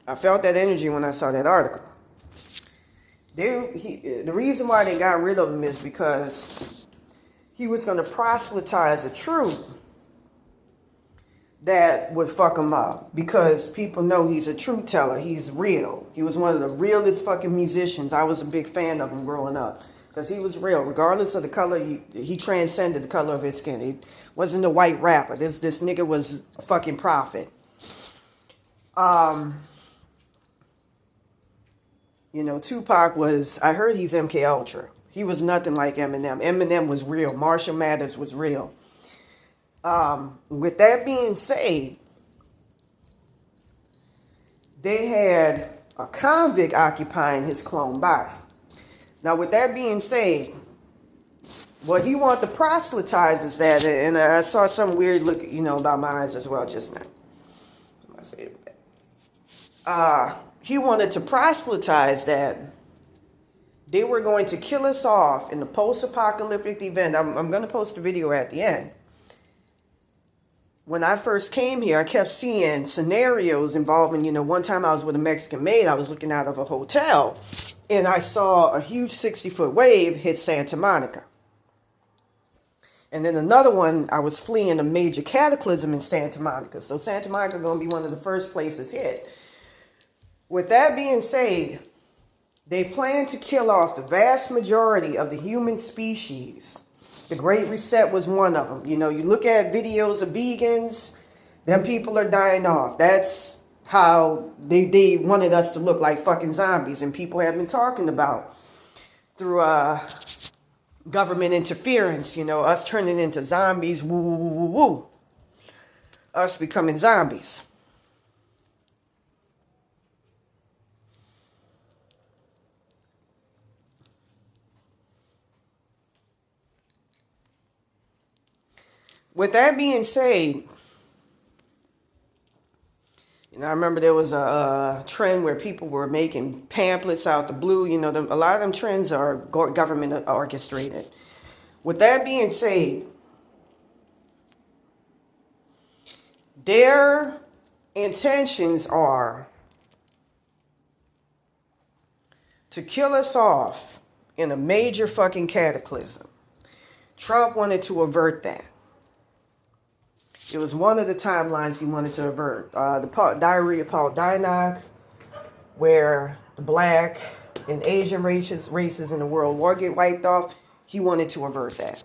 I felt that energy when I saw that article. The reason why they got rid of him is because he was going to proselytize a truth that would fuck him up. Because people know he's a truth teller. He's real. He was one of the realest fucking musicians. I was a big fan of him growing up. Because he was real. Regardless of the color, he transcended the color of his skin. He wasn't a white rapper. This nigga was a fucking prophet. You know, Tupac was, I heard he's MK Ultra. He was nothing like Eminem. Eminem was real. Marshall Mathers was real. With that being said, they had a convict occupying his clone body. Now, with that being said, what he wanted to proselytize is that, and I saw some weird look, you know, about my eyes as well just now. I say that. He wanted to proselytize that they were going to kill us off in the post-apocalyptic event. I'm going to post a video at the end. When I first came here, I kept seeing scenarios involving, you know, one time I was with a Mexican maid. I was looking out of a hotel, and I saw a huge 60-foot wave hit Santa Monica. And then another one, I was fleeing a major cataclysm in Santa Monica. So Santa Monica is going to be one of the first places hit. With that being said, they plan to kill off the vast majority of the human species. The Great Reset was one of them. You know, you look at videos of vegans, them people are dying off. That's how they wanted us to look like fucking zombies. And people have been talking about through government interference, you know, us turning into zombies, woo, woo, woo, woo, woo. Us becoming zombies. With that being said, you know, I remember there was a trend where people were making pamphlets out the blue. You know, a lot of them trends are government orchestrated. With that being said, their intentions are to kill us off in a major fucking cataclysm. Trump wanted to avert that. It was one of the timelines he wanted to avert. The Diary of Paul Dienach, where the black and Asian races in the world war get wiped off. He wanted to avert that.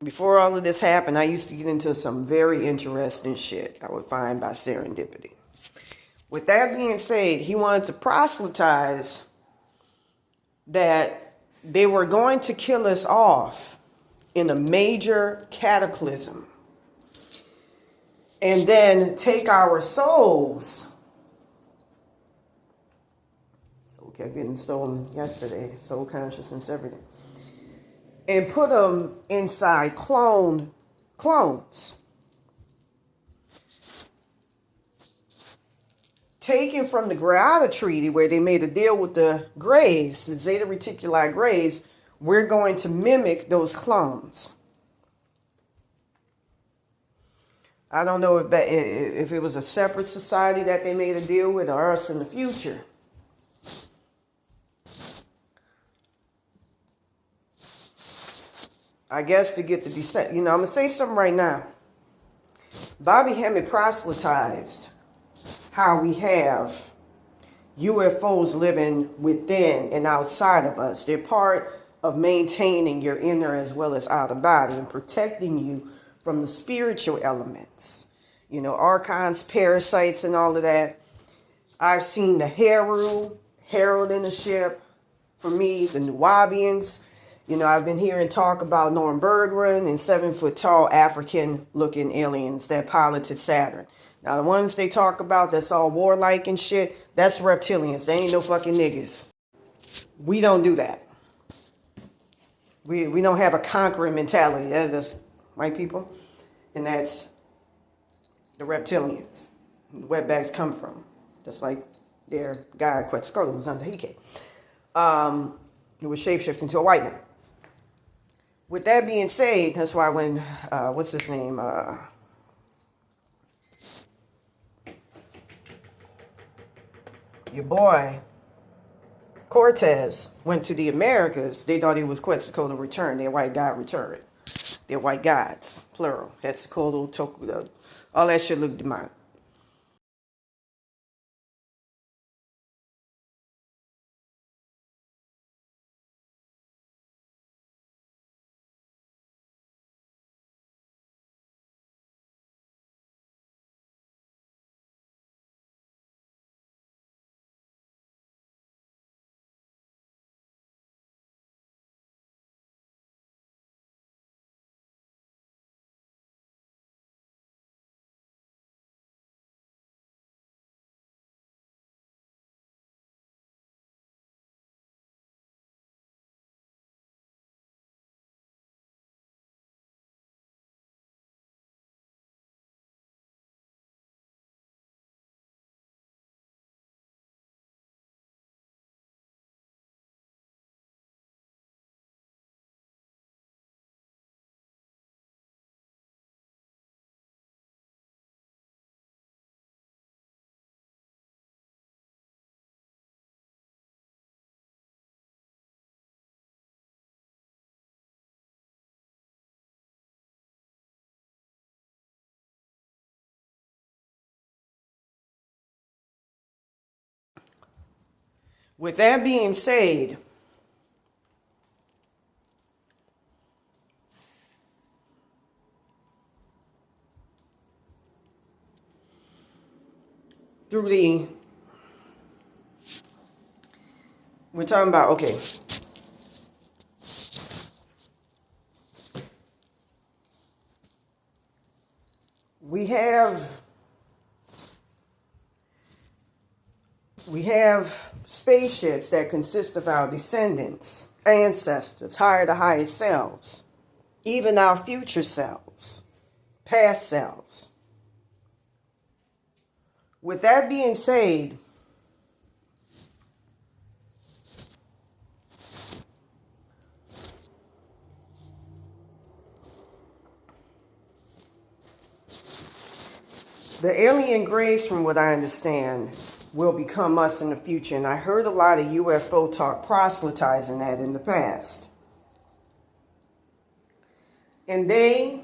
Before all of this happened, I used to get into some very interesting shit I would find by serendipity. With that being said, he wanted to proselytize that they were going to kill us off in a major cataclysm and then take our souls. Soul kept getting stolen yesterday, soul consciousness, everything. And put them inside clones. Taken from the Greada Treaty, where they made a deal with the Greys, the Zeta Reticuli Greys, we're going to mimic those clones. I don't know if it was a separate society that they made a deal with or us in the future. I guess to get the descent. I'm going to say something right now. Bobby Hemmett proselytized how we have UFOs living within and outside of us. They're part of maintaining your inner as well as outer body and protecting you from the spiritual elements. Archons, parasites, and all of that. I've seen the Herald in the ship. For me, the Nubians. I've been hearing talk about Norm Berggren and 7-foot-tall African-looking aliens that piloted Saturn. Now, the ones they talk about that's all warlike and shit, that's reptilians. They ain't no fucking niggas. We don't do that. We don't have a conquering mentality. That's white people. And that's the reptilians. The wetbacks come from. Just like their guy, Quetzalcoatl, was under Hike. It was shapeshifting to a white man. With that being said, that's why when, what's his name? Your boy, Cortez, went to the Americas. They thought he was Quetzalcoatl returned. Their white god returned. Their white gods, plural. Quetzalcoatl, Tokuda, all that shit looked demonic. With that being said, we're talking about, okay, we have spaceships that consist of our descendants, ancestors, higher to higher selves, even our future selves, past selves. With that being said, the alien grace, from what I understand, will become us in the future. And I heard a lot of UFO talk proselytizing that in the past. And they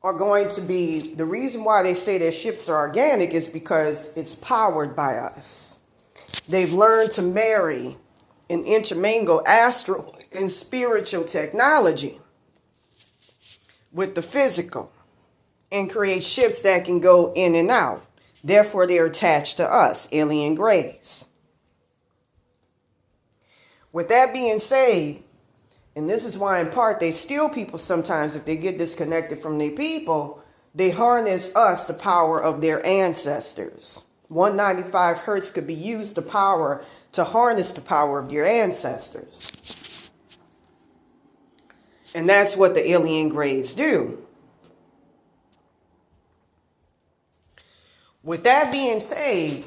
are going to be, the reason why they say their ships are organic is because it's powered by us. They've learned to marry and intermingle astral and spiritual technology with the physical and create ships that can go in and out. Therefore, they're attached to us, alien grays. With that being said, and this is why in part they steal people sometimes if they get disconnected from their people, they harness us, the power of their ancestors. 195 hertz could be used to harness the power of your ancestors. And that's what the alien grays do. With that being said,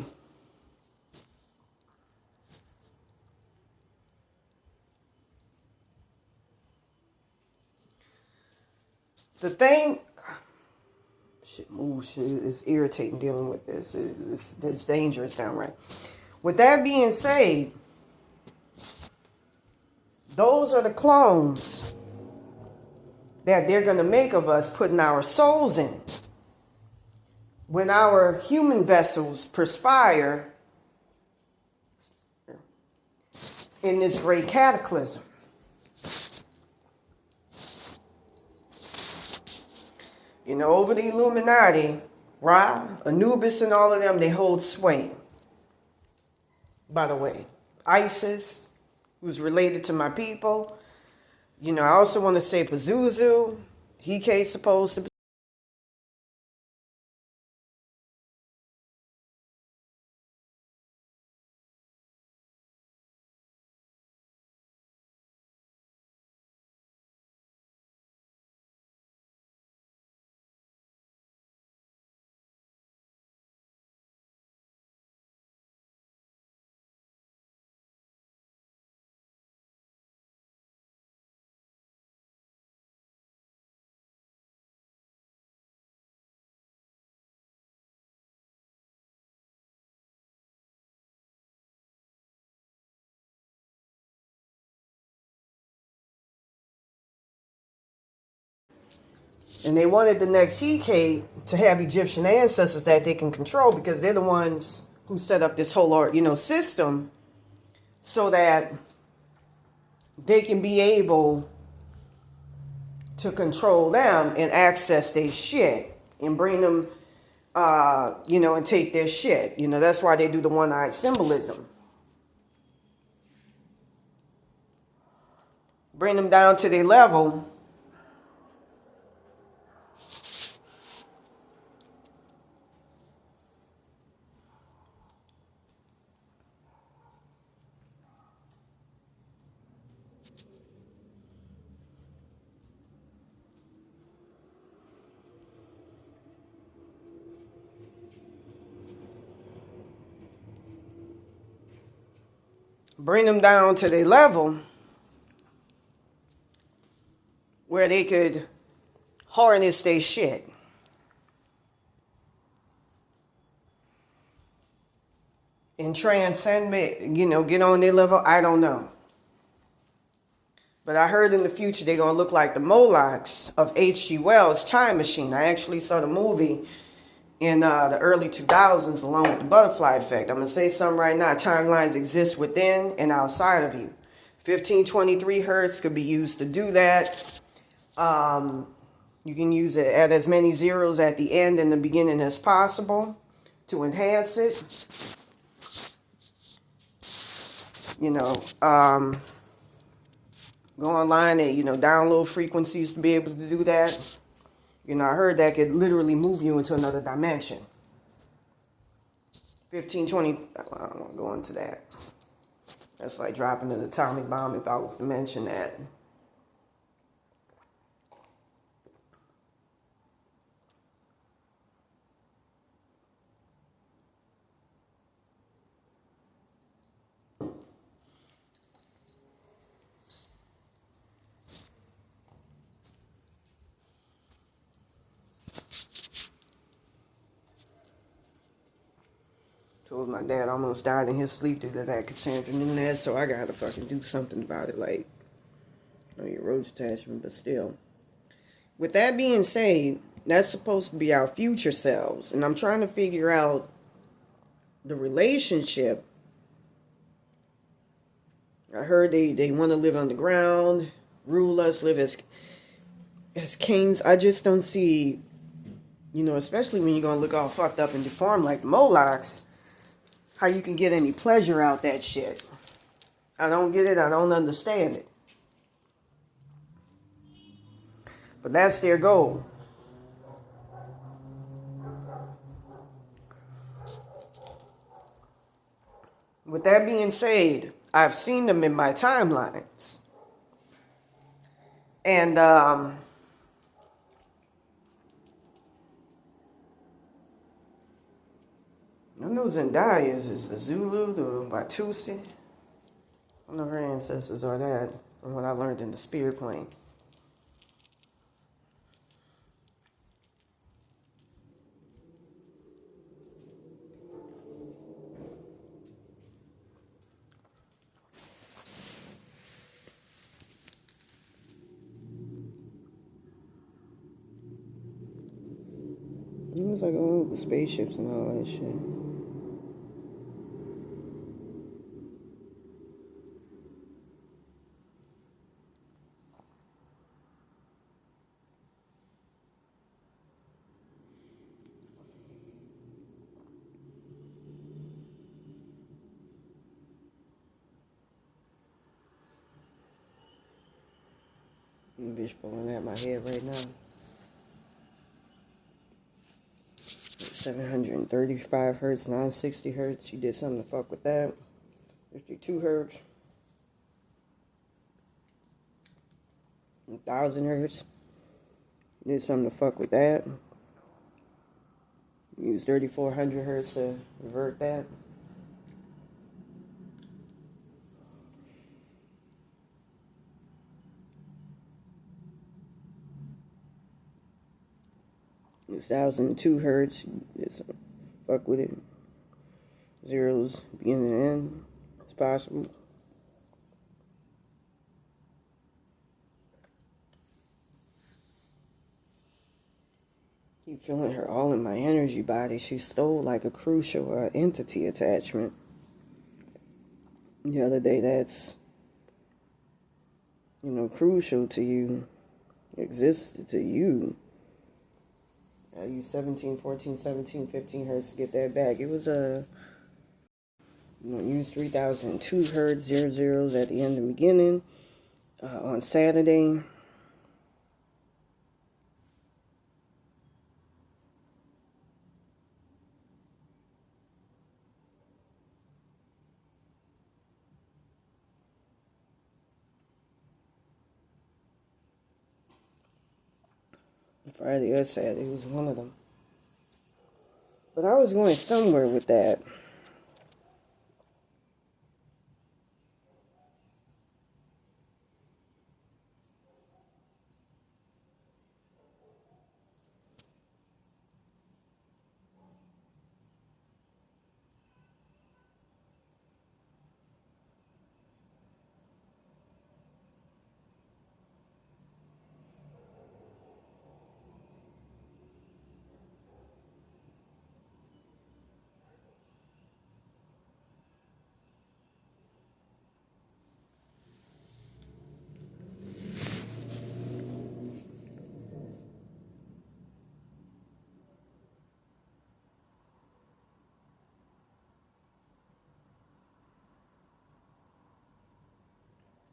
the thing, it's irritating dealing with this. It's dangerous downright. With that being said, those are the clones that they're going to make of us, putting our souls in. When our human vessels perspire in this great cataclysm. You know, over the Illuminati, Ra, Anubis, and all of them, they hold sway. By the way, Isis, who's related to my people. You know, I also want to say Pazuzu, Heke's supposed to be. And they wanted the next Heke to have Egyptian ancestors that they can control because they're the ones who set up this whole, system so that they can be able to control them and access their shit and bring them, and take their shit. That's why they do the one-eyed symbolism. Bring them down to their level. Bring them down to their level where they could harness their shit. And transcend it, get on their level. I don't know. But I heard in the future they're going to look like the Molochs of H.G. Wells' Time Machine. I actually saw the movie in the early 2000s along with the Butterfly Effect. I'm going to say something right now. Timelines exist within and outside of you. 1523 hertz could be used to do that. You can use it at as many zeros at the end and the beginning as possible to enhance it. Go online and, download frequencies to be able to do that. I heard that could literally move you into another dimension. 1520, I don't want to go into that. That's like dropping an atomic bomb if I was to mention that. Told my dad almost died in his sleep due to that Catrina Nunez, so I gotta fucking do something about it. Like, your roach attachment, but still. With that being said, that's supposed to be our future selves, and I'm trying to figure out the relationship I heard they want to live underground, rule us, live as kings. I just don't see, especially when you're going to look all fucked up and deformed like the Molochs, how you can get any pleasure out that shit. I don't get it. I don't understand it. But that's their goal. With that being said, I've seen them in my timelines. And I know Zendaya is the Zulu, the Watusi. I know her ancestors are that from what I learned in the spirit plane. It was like, oh, the spaceships and all that shit. Bitch blowing at my head right now. 735 hertz, 960 hertz. You did something to fuck with that. 52 hertz. 1000 hertz. You did something to fuck with that. Use 3400 hertz to revert that. It's 1002 hertz. Just fuck with it. Zeros beginning and end. It's possible. Keep feeling her all in my energy body. She stole like a crucial entity attachment. The other day, that's, crucial to you. Existed to you. I used 17, 14, 17, 15 hertz to get that back. It was used 3002 hertz, 00s at the end and beginning on Saturday. Friday or Saturday, it was one of them. But I was going somewhere with that.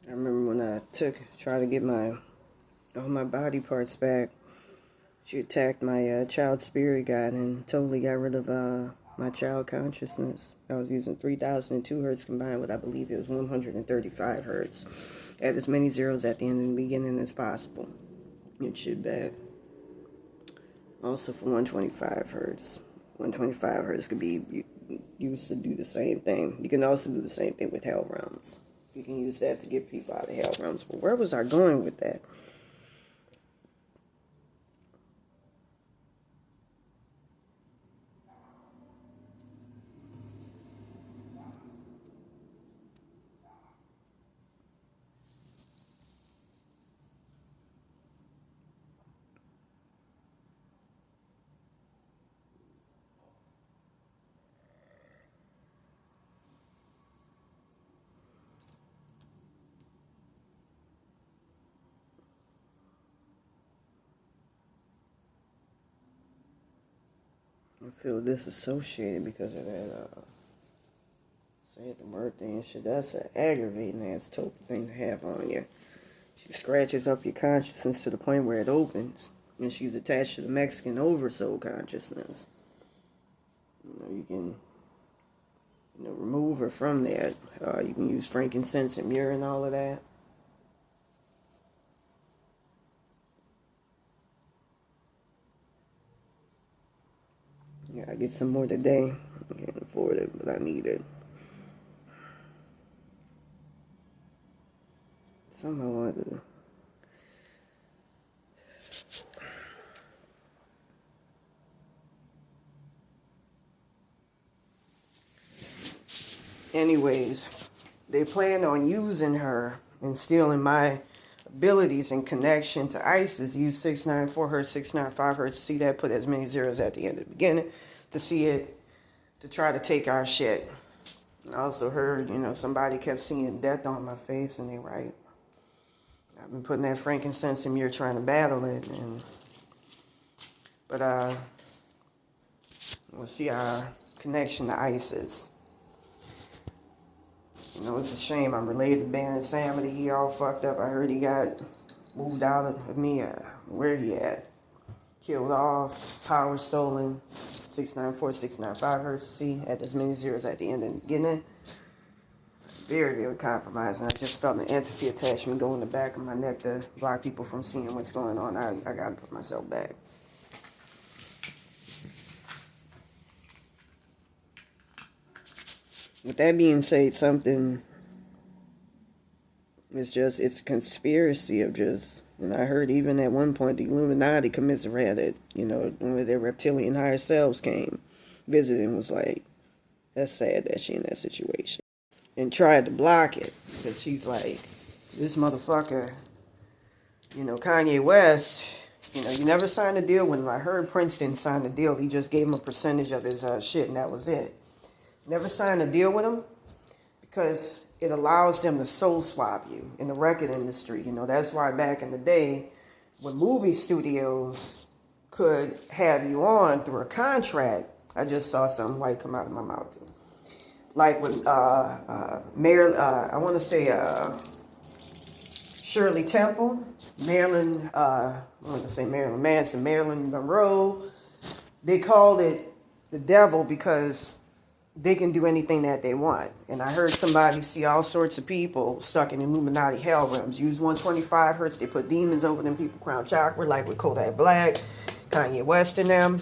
I remember when I tried to get all my body parts back. She attacked my child spirit guide and totally got rid of my child consciousness. I was using 3002 hertz combined with, I believe it was 135 hertz. Add as many zeros at the end and beginning as possible. Get shit back. Also for 125 hertz. 125 hertz could be used to do the same thing. You can also do the same thing with hell realms. You can use that to get people out of hell realms. But where was I going with that? I feel disassociated because of that Santa Muerte and shit. That's an aggravating ass total thing to have on you. She scratches up your consciousness to the point where it opens. And she's attached to the Mexican oversoul consciousness. You can remove her from that. You can use frankincense and myrrh and all of that. Yeah, I get some more today. I can't afford it, but I need it. Somehow I wanted to. Anyways, they plan on using her and stealing my abilities in connection to ISIS. Use 694 hertz, 695 hertz. See that? Put as many zeros at the end of the beginning to see it, to try to take our shit. I also heard, somebody kept seeing death on my face, and they right. I've been putting that frankincense in here trying to battle it, but we'll see our connection to ISIS. It's a shame. I'm related to Baron Samedi. He all fucked up. I heard he got moved out of me. Where he at? Killed off. Power stolen. 694, 695 hertz. See, at as many zeros at the end and beginning. Very, very compromised. And I just felt an entity attachment go in the back of my neck to block people from seeing what's going on. I got to put myself back. With that being said, something is it's a conspiracy of just, and I heard even at one point the Illuminati commiserated, when their reptilian higher selves came, visiting, was like, that's sad that she in that situation. And tried to block it, because she's like, this motherfucker, Kanye West, you never signed a deal with him. I heard Princeton signed a deal. He just gave him a percentage of his shit, and that was it. Never signed a deal with them because it allows them to soul swap you in the record industry. That's why back in the day, when movie studios could have you on through a contract, I just saw something white come out of my mouth. Like with Mayor, I want to say Shirley Temple, Marilyn, I want to say Marilyn Manson, Marilyn Monroe. They called it the devil because they can do anything that they want. And I heard somebody see all sorts of people stuck in Illuminati hell realms. Use 125 hertz. They put demons over them people crown chakra, like with Kodak Black, Kanye West and them.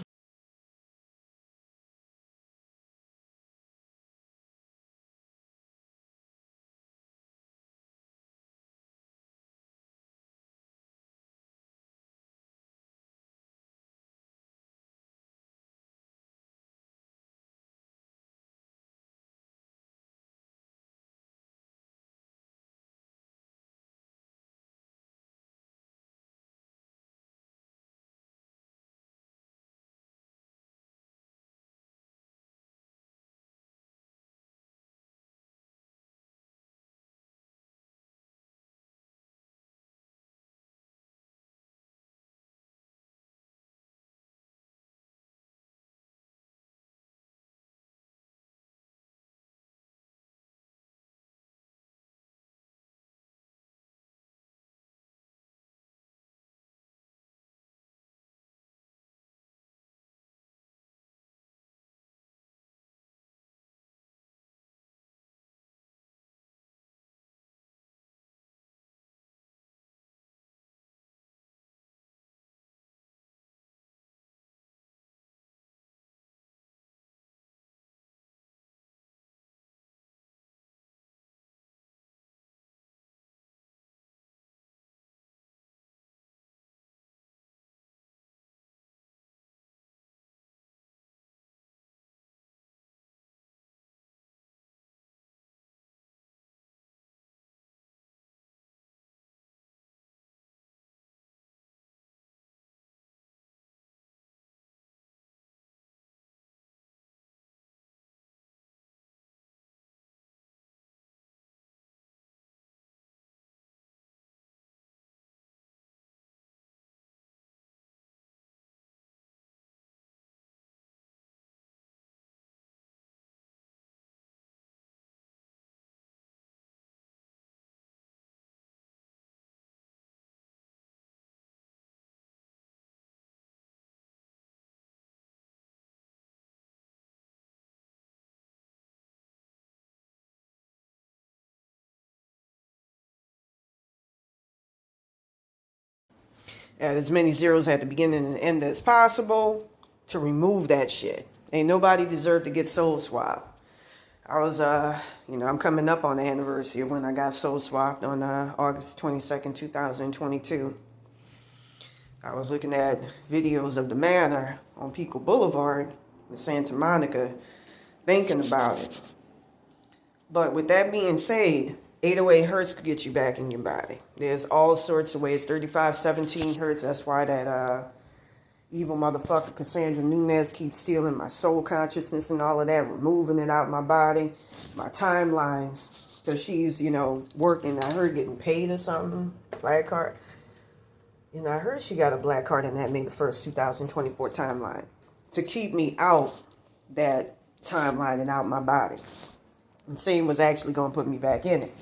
Add as many zeros at the beginning and end as possible to remove that shit. Ain't nobody deserved to get soul swapped. I was, I'm coming up on the anniversary of when I got soul swapped on August 22nd, 2022. I was looking at videos of the manor on Pico Boulevard in Santa Monica, thinking about it. But with that being said, 808 hertz could get you back in your body. There's all sorts of ways. 3517 hertz, that's why that evil motherfucker Cassandra Nunez keeps stealing my soul consciousness and all of that, removing it out of my body, my timelines. Because she's, working. I heard getting paid or something, black card. I heard she got a black card in that May the 1st, 2024 timeline to keep me out that timeline and out my body. And Satan was actually going to put me back in it.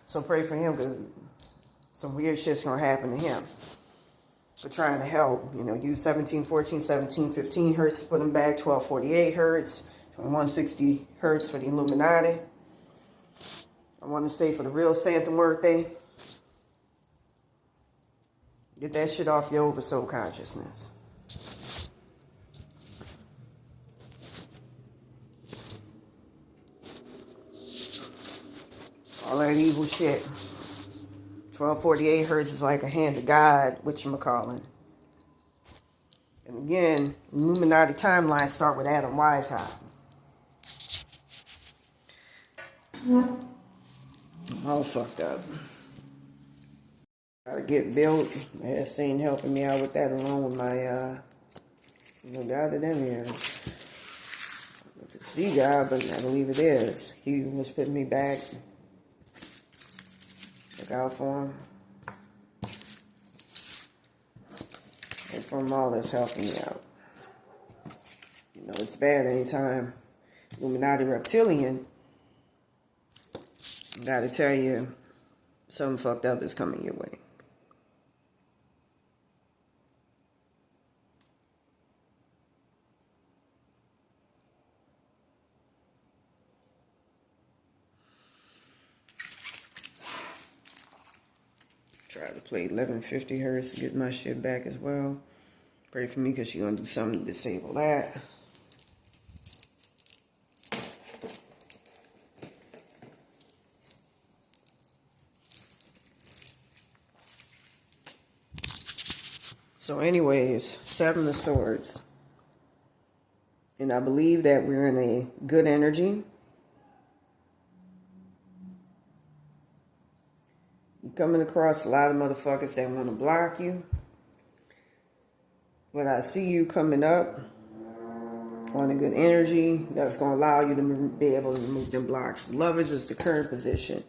So pray for him because some weird shit's going to happen to him. For trying to help, use 1714, 1715 hertz to put him back, 1248 hertz, 2160 hertz for the Illuminati. I want to say for the real Santa Muerte, get that shit off your oversoul consciousness. All that evil shit. 1248 hertz is like a hand of God, whatchamacallit. And again, Illuminati timelines start with Adam Weishaupt. All fucked up. Gotta get built. I had Saint helping me out with that along with my, God of them here. If it's the God, but I believe it is. He was putting me back. Look out for him. And from all that's helping me out. It's bad anytime Illuminati reptilian, gotta tell you, something fucked up is coming your way. Try to play 1150 hertz to get my shit back as well. Pray for me because she's going to do something to disable that. So anyways, 7 of Swords. And I believe that we're in a good energy. You're coming across a lot of motherfuckers that want to block you. But I see you coming up on a good energy that's going to allow you to be able to remove them blocks. Lovers is the current position.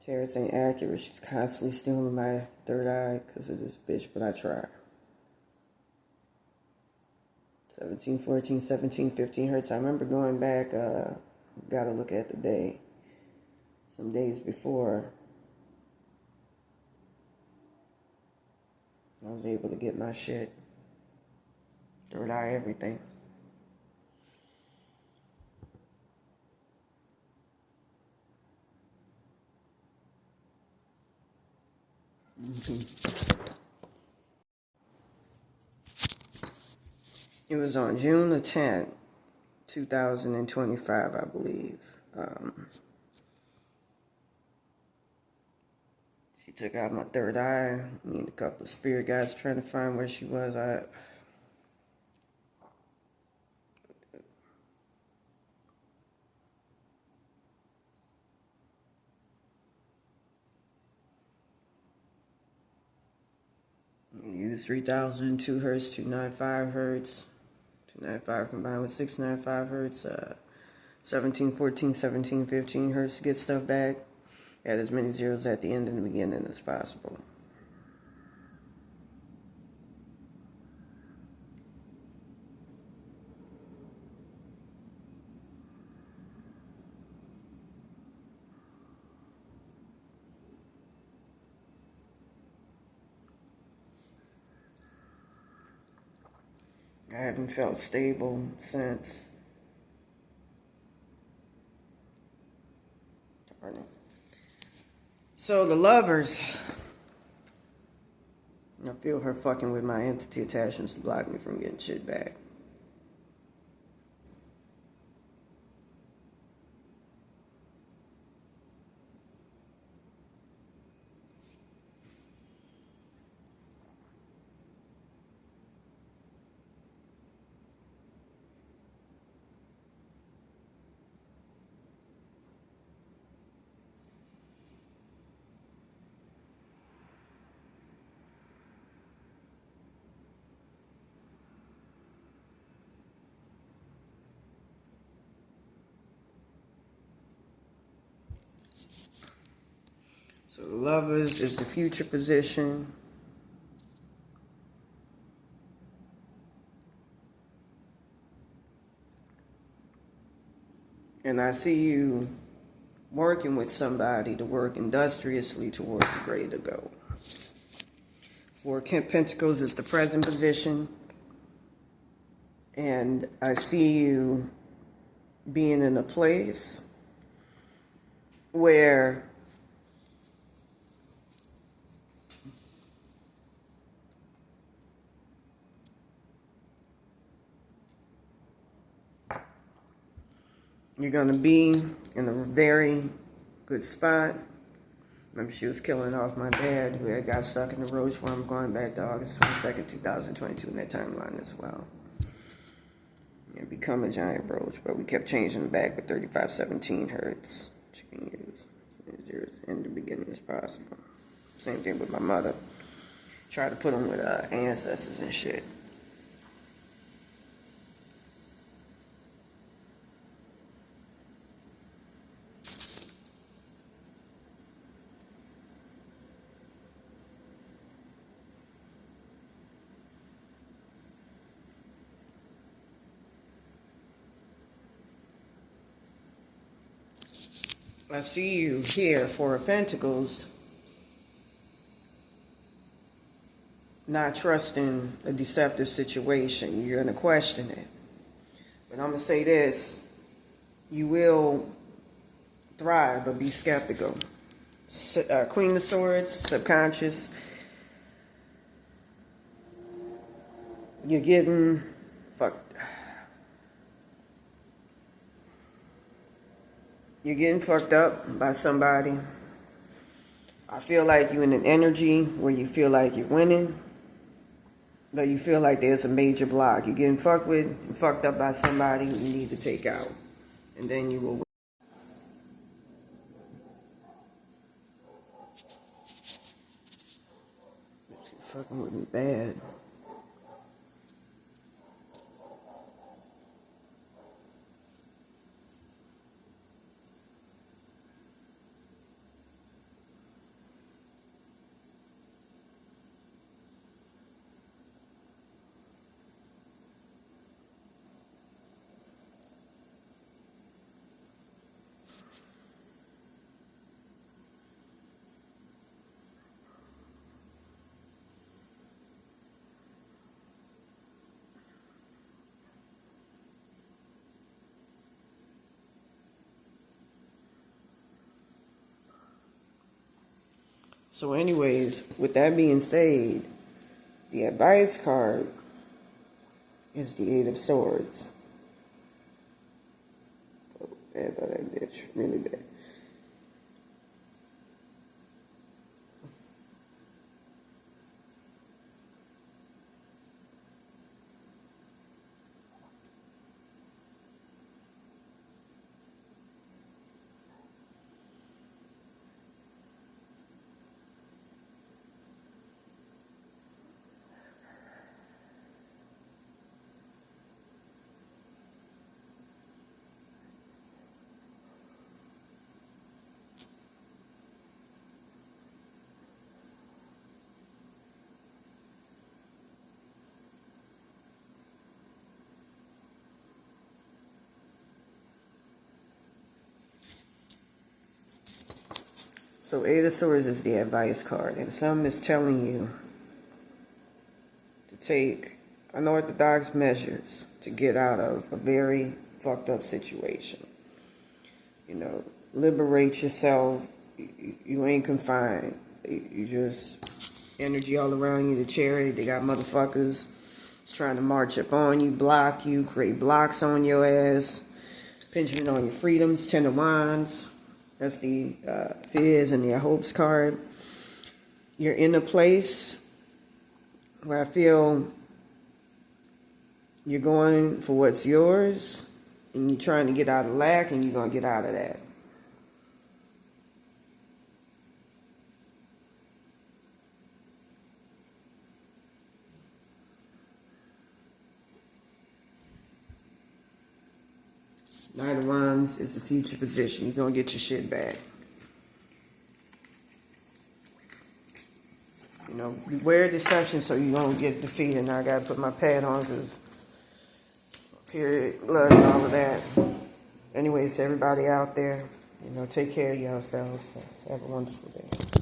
Tarot ain't accurate. She's constantly stealing my third eye because of this bitch, but I try. 1714, 1715 hertz. I remember going back, gotta look at the day. Some days before, I was able to get my shit. Third eye, everything. It was on June the 10th, 2025, I believe. She took out my third eye. Me and a couple of spirit guides trying to find where she was at. Use 3002 hertz, 295 hertz, 295 combined with 695 hertz, 1714, 1715 hertz to get stuff back. Add as many zeros at the end and the beginning as possible. I haven't felt stable since. Darn it. So the lovers, I feel her fucking with my entity attachments to block me from getting shit back. So the Lovers is the future position. And I see you working with somebody to work industriously towards a greater goal. Four Pentacles is the present position. And I see you being in a place where you're going to be in a very good spot. Remember, she was killing off my dad, who had got stuck in the roach worm going back to August 22nd, 2022 in that timeline as well. It become a giant roach, but we kept changing the back with 3517 hertz. Which you can use as near as in the beginning as possible. Same thing with my mother. Try to put them with ancestors and shit. I see you here, Four of Pentacles, not trusting a deceptive situation. You're going to question it. But I'm going to say this. You will thrive, but be skeptical. Queen of Swords, subconscious. You're getting fucked. You're getting fucked up by somebody. I feel like you're in an energy where you feel like you're winning, but you feel like there's a major block. You're getting fucked with and fucked up by somebody you need to take out. And then you will win. You're fucking with me bad. So anyways, with that being said, the advice card is the Eight of Swords. Oh, bad about that bitch. Really bad. So Eight of Swords is the advice card, and some is telling you to take unorthodox measures to get out of a very fucked up situation. You know, liberate yourself. You ain't confined. You just energy all around you. The Chariot, they got motherfuckers trying to march up on you, block you, create blocks on your ass, pinching on your freedoms. Ten of Wands, that's the fears and your hopes card. You're in a place where I feel you're going for what's yours, and you're trying to get out of lack, and you're going to get out of that. Knight of Wands is the future position. You're going to get your shit back. You know, beware deception, so you're going to get defeated. Now I got to put my pad on because period, blood, and all of that. Anyways, to everybody out there, you know, take care of yourselves. Have a wonderful day.